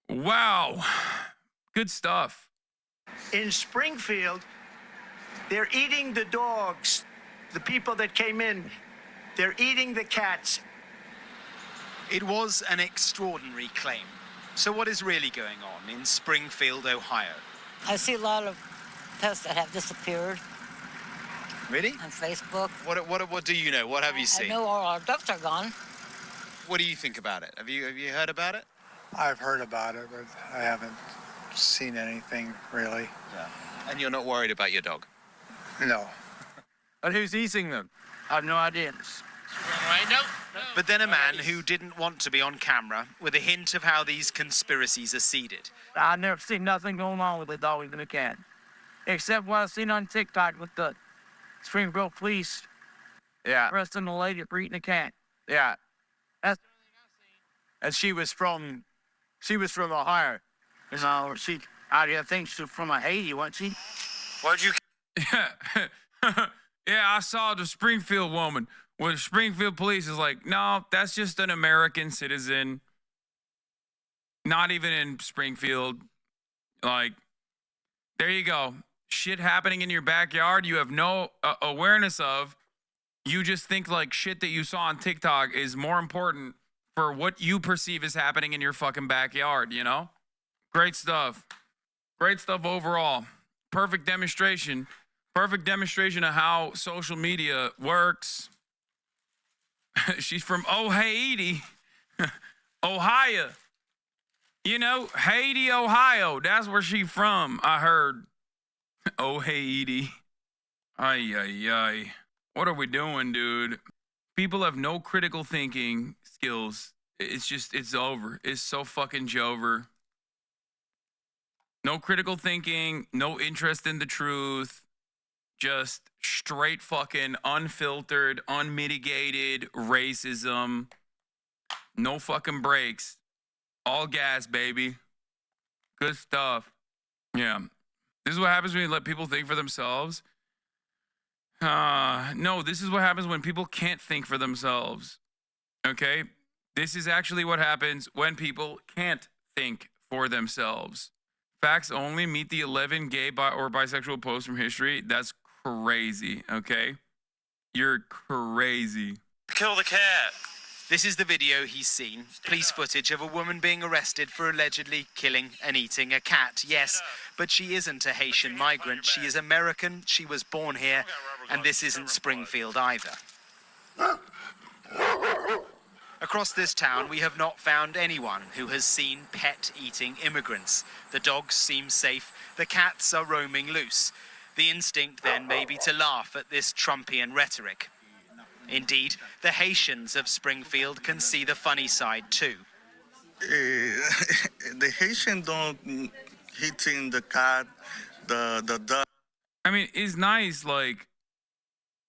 Wow. Good stuff. In Springfield, they're eating the dogs. The people that came in, they're eating the cats. It was an extraordinary claim. So what is really going on in Springfield, Ohio? I see a lot of pets that have disappeared Really? on Facebook. What do you know? What have you I seen? know all our ducks are gone. What do you think about it? Have you heard about it? I've heard about it, but I haven't seen anything really. Yeah. And you're not worried about your dog? No. But who's eating them? I have no idea. But then a man who didn't want to be on camera with a hint of how these conspiracies are seeded. I've never seen nothing going on with the dog and the cat, except what I've seen on TikTok with the Springfield police. Yeah. Arresting the lady for eating a cat. Yeah. That's And she was from Ohio. no, I think she's from Haiti, wasn't she? Why'd you... Yeah, I saw the Springfield woman. Well, the Springfield police is like, no, that's just an American citizen. Not even in Springfield. Like, there you go. Shit happening in your backyard you have no awareness of. You just think like shit that you saw on TikTok is more important for what you perceive as happening in your fucking backyard, you know? Great stuff. Great stuff overall. Perfect demonstration. Perfect demonstration of how social media works. She's from Haiti, Ohio. You know, Haiti, Ohio. That's where she's from, I heard. Haiti. Ay, ay, ay. What are we doing, dude? People have no critical thinking skills. It's over. It's so fucking jover. No critical thinking, no interest in the truth. Just straight fucking unfiltered, unmitigated racism. No fucking brakes. All gas, baby. Good stuff. Yeah. This is what happens when you let people think for themselves. No, this is what happens when people can't think for themselves. Okay? This is actually what happens when people can't think for themselves. Facts only. Meet the 11 gay or bisexual posts from history. That's crazy, okay? You're crazy. Kill the cat. This is the video he's seen. Police footage of a woman being arrested for allegedly killing and eating a cat. Yes, but she isn't a Haitian migrant. She is American. She was born here. And this isn't Springfield either. Across this town, we have not found anyone who has seen pet-eating immigrants. The dogs seem safe. The cats are roaming loose. The instinct then may be to laugh at this Trumpian rhetoric. Indeed, the Haitians of Springfield can see the funny side too. The Haitian don't hitting the cat, the dog. I mean, it's nice, like,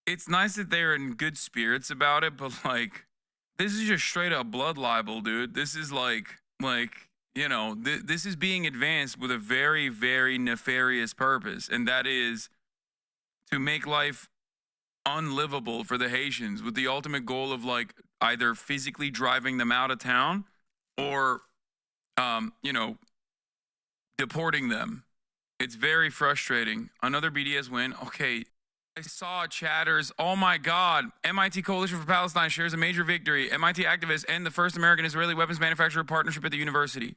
it's nice that they're in good spirits about it, but like, this is just straight up blood libel, dude. This is like, you know, this is being advanced with a very, very nefarious purpose, and that is to make life unlivable for the Haitians, with the ultimate goal of like either physically driving them out of town or, you know, deporting them. It's very frustrating. Another BDS win. Okay. I saw chatters. Oh my God. MIT Coalition for Palestine shares a major victory. MIT activists end the first American-Israeli weapons manufacturer partnership at the university.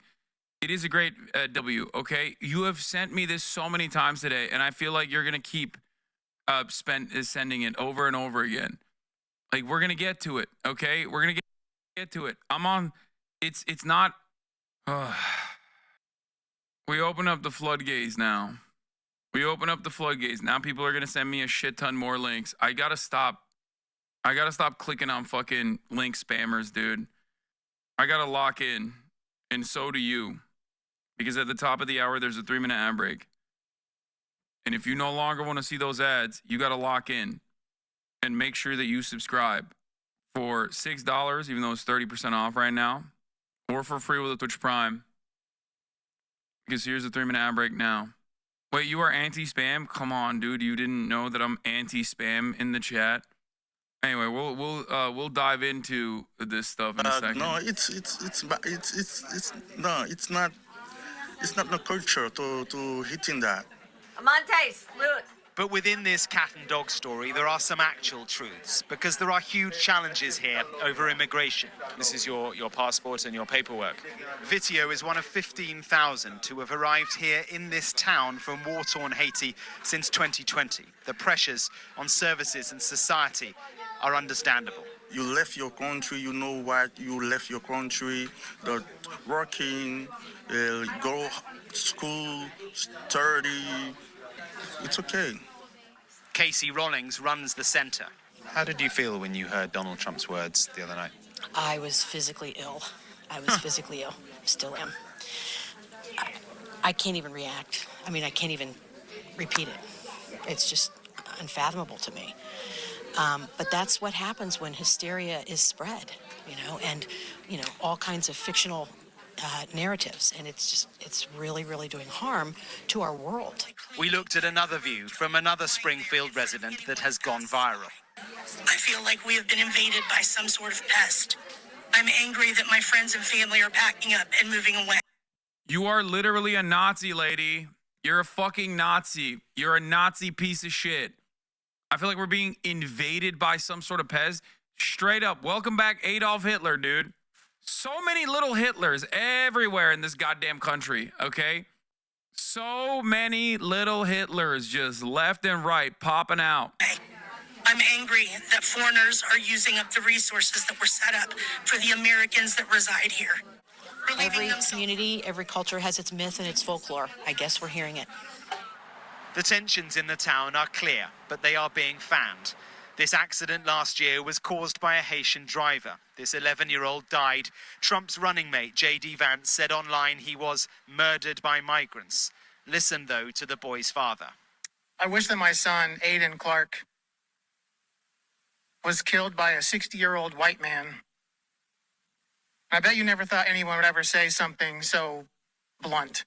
It is a great W, okay? You have sent me this so many times today, and I feel like you're going to keep sending it over and over again. Like, we're going to get to it, okay? We're going to get to it. I'm on. It's not. We open up the floodgates now. We open up the floodgates. Now people are going to send me a shit ton more links. I got to stop clicking on fucking link spammers, dude. I got to lock in. And so do you. Because at the top of the hour, there's a 3-minute ad break. And if you no longer want to see those ads, you got to lock in and make sure that you subscribe for $6, even though it's 30% off right now, or for free with a Twitch Prime. Because here's the 3-minute ad break now. Wait, you are anti-spam? Come on, dude. You didn't know that I'm anti-spam in the chat? Anyway, we'll dive into this stuff in a second. No, it's not it's not the culture to hitting that. Amante, salute. But within this cat and dog story, there are some actual truths, because there are huge challenges here over immigration. This is your passport and your paperwork. Vitio is one of 15,000 to have arrived here in this town from war-torn Haiti since 2020. The pressures on services and society are understandable. You left your country, you know what, you left your country, the working, go school, study, it's okay. Casey Rollings runs the centre. How did you feel when you heard Donald Trump's words the other night? I was physically ill. I was physically ill. Still am. I can't even react. I mean, I can't even repeat it. It's just unfathomable to me. But that's what happens when hysteria is spread, and, all kinds of fictional narratives. And it's really, really doing harm to our world. We looked at another view from another Springfield resident that has gone viral. I feel like we have been invaded by some sort of pest. I'm angry that my friends and family are packing up and moving away. You are literally a Nazi, lady. You're a fucking Nazi. You're a Nazi piece of shit. I feel like we're being invaded by some sort of pest. Straight up. Welcome back, Adolf Hitler, dude. So many little Hitlers everywhere in this goddamn country, okay? So many little Hitlers just left and right popping out. I'm angry that foreigners are using up the resources that were set up for the Americans that reside here. Every community, every culture has its myth and its folklore. I guess we're hearing it. The tensions in the town are clear, but they are being fanned. This accident last year was caused by a Haitian driver. This 11-year-old died. Trump's running mate, J.D. Vance, said online he was murdered by migrants. Listen, though, to the boy's father. I wish that my son, Aiden Clark, was killed by a 60-year-old white man. I bet you never thought anyone would ever say something so blunt.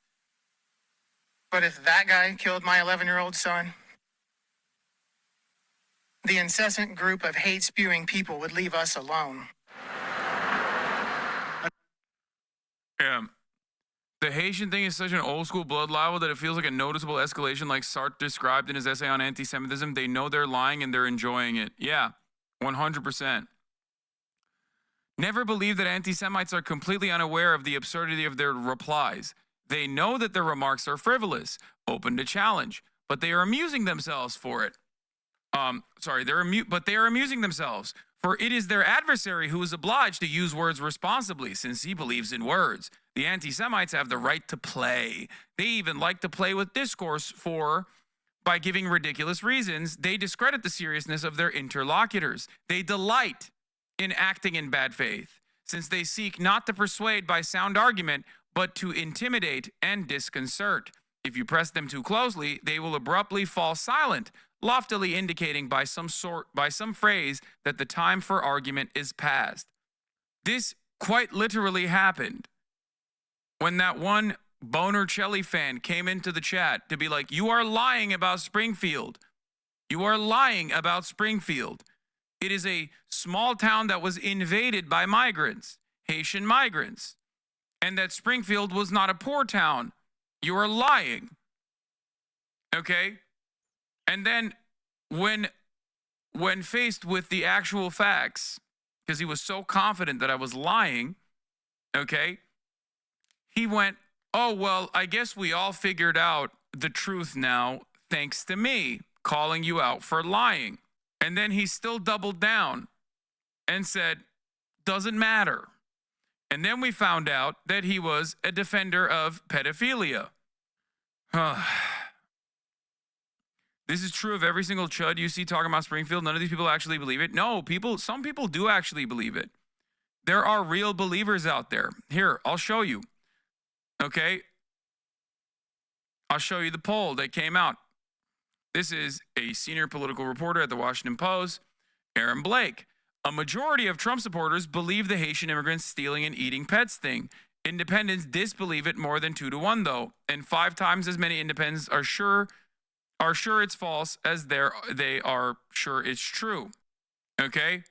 But if that guy killed my 11-year-old son, the incessant group of hate-spewing people would leave us alone. Yeah. The Haitian thing is such an old-school blood libel that it feels like a noticeable escalation, like Sartre described in his essay on anti-Semitism. They know they're lying and they're enjoying it. Yeah, 100%. Never believe that anti-Semites are completely unaware of the absurdity of their replies. They know that their remarks are frivolous, open to challenge, but they are amusing themselves for it. But they are amusing themselves, for it is their adversary who is obliged to use words responsibly, since he believes in words. The anti-Semites have the right to play. They even like to play with discourse, for by giving ridiculous reasons, they discredit the seriousness of their interlocutors. They delight in acting in bad faith, since they seek not to persuade by sound argument, but to intimidate and disconcert. If you press them too closely, they will abruptly fall silent, loftily indicating by some phrase that the time for argument is past. This quite literally happened when that one Bonercelli fan came into the chat to be like, you are lying about Springfield. You are lying about Springfield. It is a small town that was invaded by migrants, Haitian migrants, and that Springfield was not a poor town. You are lying. Okay? And then when faced with the actual facts, because he was so confident that I was lying, okay, he went, oh, well, I guess we all figured out the truth now, thanks to me calling you out for lying. And then he still doubled down and said, doesn't matter. And then we found out that he was a defender of pedophilia. This is true of every single chud you see talking about Springfield. None of these people actually believe it. No, some people do actually believe it. There are real believers out there. Here, I'll show you. Okay? I'll show you the poll that came out. This is a senior political reporter at the Washington Post, Aaron Blake. A majority of Trump supporters believe the Haitian immigrants stealing and eating pets thing. Independents disbelieve it more than 2-1, though, and 5 times as many independents are sure it's false as they are sure it's true. Okay?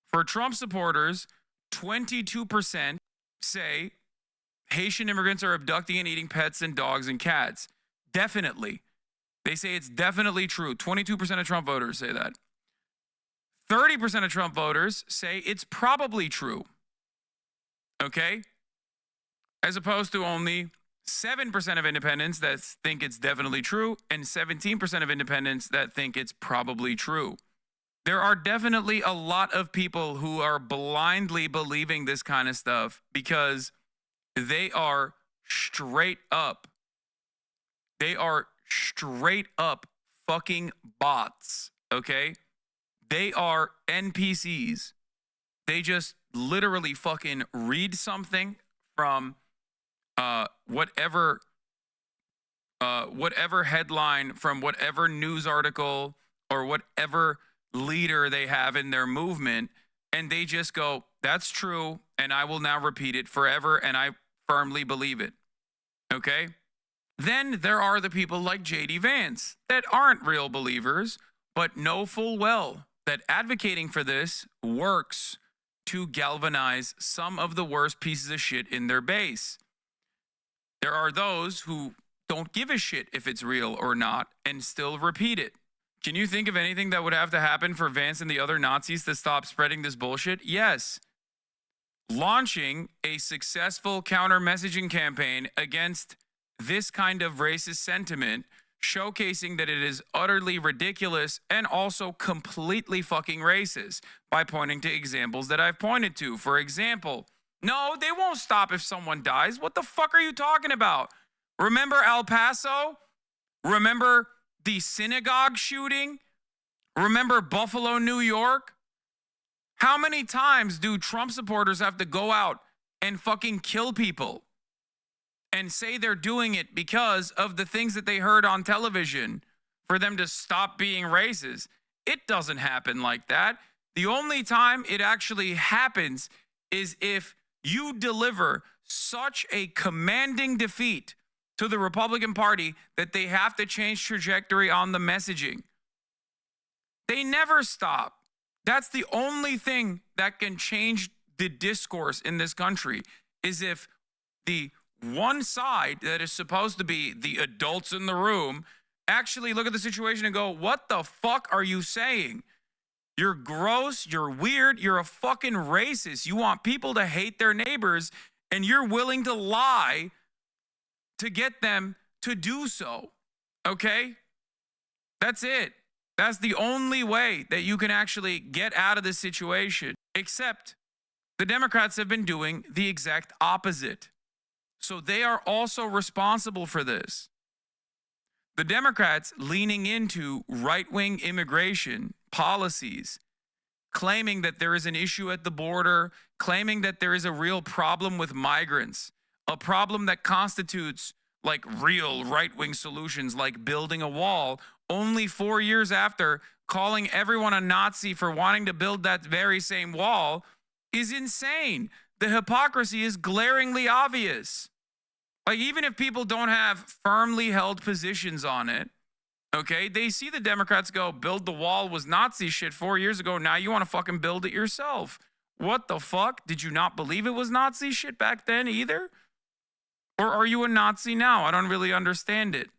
For Trump supporters, 22% say Haitian immigrants are abducting and eating pets and dogs and cats. Definitely. They say it's definitely true. 22% of Trump voters say that. 30% of Trump voters say it's probably true. Okay? As opposed to only 7% of independents that think it's definitely true and 17% of independents that think it's probably true. There are definitely a lot of people who are blindly believing this kind of stuff because they are straight up fucking bots, okay? They are NPCs. They just literally fucking read something from whatever headline, from whatever news article or whatever leader they have in their movement, and they just go, that's true, and I will now repeat it forever, and I firmly believe it. Okay? Then there are the people like J.D. Vance that aren't real believers, but know full well that advocating for this works to galvanize some of the worst pieces of shit in their base. There are those who don't give a shit if it's real or not and still repeat it. Can you think of anything that would have to happen for Vance and the other Nazis to stop spreading this bullshit? Yes. Launching a successful counter-messaging campaign against this kind of racist sentiment, showcasing that it is utterly ridiculous and also completely fucking racist by pointing to examples that I've pointed to. For example, no, they won't stop if someone dies. What the fuck are you talking about? Remember El Paso? Remember the synagogue shooting? Remember Buffalo, New York? How many times do Trump supporters have to go out and fucking kill people and say they're doing it because of the things that they heard on television for them to stop being racist? It doesn't happen like that. The only time it actually happens is if you deliver such a commanding defeat to the Republican Party that they have to change trajectory on the messaging. They never stop. That's the only thing that can change the discourse in this country, is if the one side that is supposed to be the adults in the room actually look at the situation and go, what the fuck are you saying? You're gross, you're weird, you're a fucking racist. You want people to hate their neighbors, and you're willing to lie to get them to do so. Okay? That's it. That's the only way that you can actually get out of this situation. Except the Democrats have been doing the exact opposite. So they are also responsible for this. The Democrats leaning into right-wing immigration policies, claiming that there is an issue at the border, claiming that there is a real problem with migrants, a problem that constitutes like real right-wing solutions like building a wall, only 4 years after calling everyone a Nazi for wanting to build that very same wall, is insane. The hypocrisy is glaringly obvious. Like, even if people don't have firmly held positions on it, okay, they see the Democrats go, build the wall was Nazi shit 4 years ago. Now you want to fucking build it yourself. What the fuck? Did you not believe it was Nazi shit back then either? Or are you a Nazi now? I don't really understand it.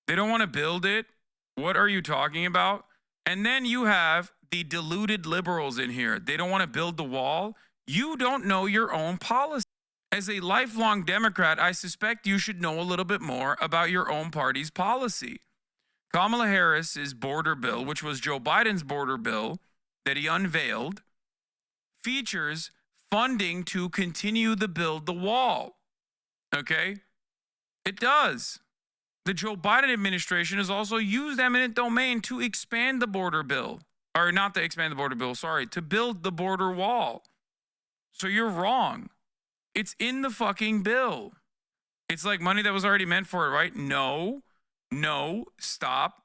They don't want to build it. What are you talking about? And then you have the deluded liberals in here. They don't want to build the wall. You don't know your own policy. As a lifelong Democrat, I suspect you should know a little bit more about your own party's policy. Kamala Harris's border bill, which was Joe Biden's border bill that he unveiled, features funding to continue the build the wall. Okay? It does. The Joe Biden administration has also used eminent domain to expand the border bill. Or not to expand the border bill, sorry, to build the border wall. So you're wrong. It's in the fucking bill. It's like money that was already meant for it, right? No, stop.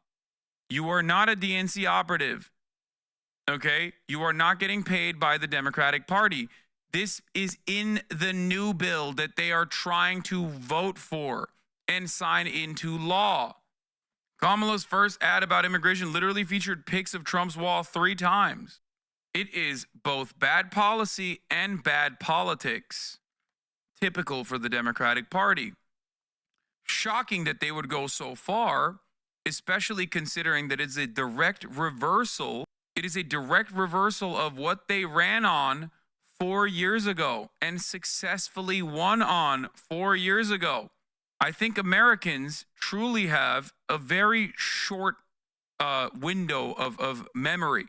You are not a DNC operative. Okay? You are not getting paid by the Democratic Party. This is in the new bill that they are trying to vote for and sign into law. Kamala's first ad about immigration literally featured pics of Trump's wall 3 times. It is both bad policy and bad politics. typical for the Democratic Party. Shocking that they would go so far, especially considering that it's a direct reversal. It is a direct reversal of what they ran on 4 years ago and successfully won on 4 years ago. I think Americans truly have a very short window of memory.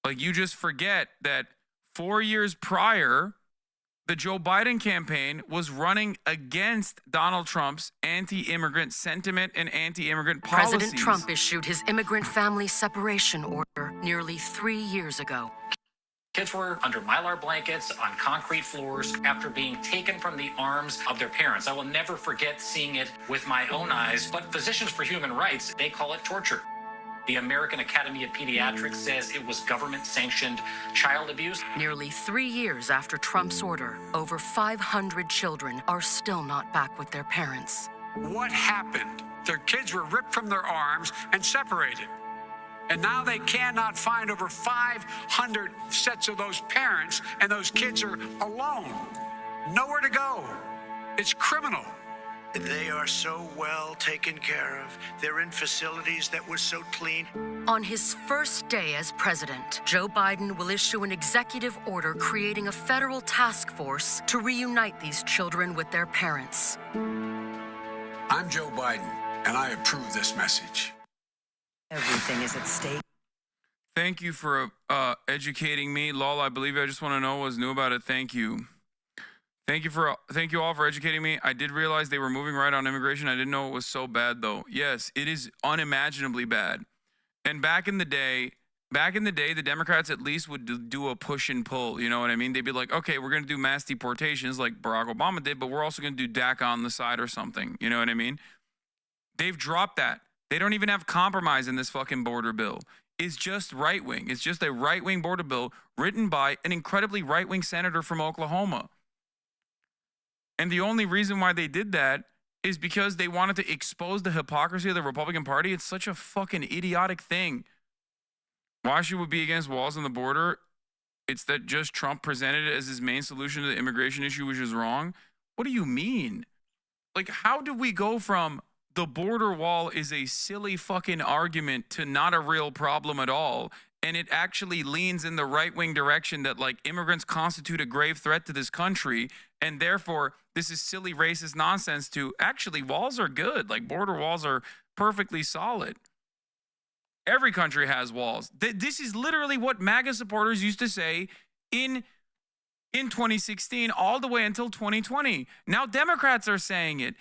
Like, you just forget that 4 years prior, the Joe Biden campaign was running against Donald Trump's anti-immigrant sentiment and anti-immigrant policies. President Trump issued his immigrant family separation order nearly 3 years ago. Kids were under Mylar blankets on concrete floors after being taken from the arms of their parents. I will never forget seeing it with my own eyes, but Physicians for Human Rights, they call it torture. The American Academy of Pediatrics says it was government-sanctioned child abuse. Nearly 3 years after Trump's order, over 500 children are still not back with their parents. What happened? Their kids were ripped from their arms and separated. And now they cannot find over 500 sets of those parents, and those kids are alone. Nowhere to go. It's criminal. They are so well taken care of. They're in facilities that were so clean. On his first day as president, Joe Biden will issue an executive order creating a federal task force to reunite these children with their parents. I'm Joe Biden, and I approve this message. Everything is at stake. Thank you for educating me. Lol, I believe I just want to know what was new about it. Thank you. Thank you all for educating me. I did realize they were moving right on immigration. I didn't know it was so bad though. Yes, it is unimaginably bad. And back in the day, the Democrats at least would do a push and pull. You know what I mean? They'd be like, okay, we're going to do mass deportations like Barack Obama did, but we're also going to do DACA on the side or something. You know what I mean? They've dropped that. They don't even have compromise in this fucking border bill. It's just right-wing. It's just a right-wing border bill written by an incredibly right-wing senator from Oklahoma. And the only reason why they did that is because they wanted to expose the hypocrisy of the Republican Party. It's such a fucking idiotic thing. Why should we be against walls on the border? It's that just Trump presented it as his main solution to the immigration issue, which is wrong. What do you mean? Like, how do we go from the border wall is a silly fucking argument to not a real problem at all, and it actually leans in the right-wing direction that, like, immigrants constitute a grave threat to this country, and therefore this is silly racist nonsense, to actually walls are good. Like, border walls are perfectly solid. Every country has walls. This is literally what MAGA supporters used to say in 2016 all the way until 2020. Now Democrats are saying it.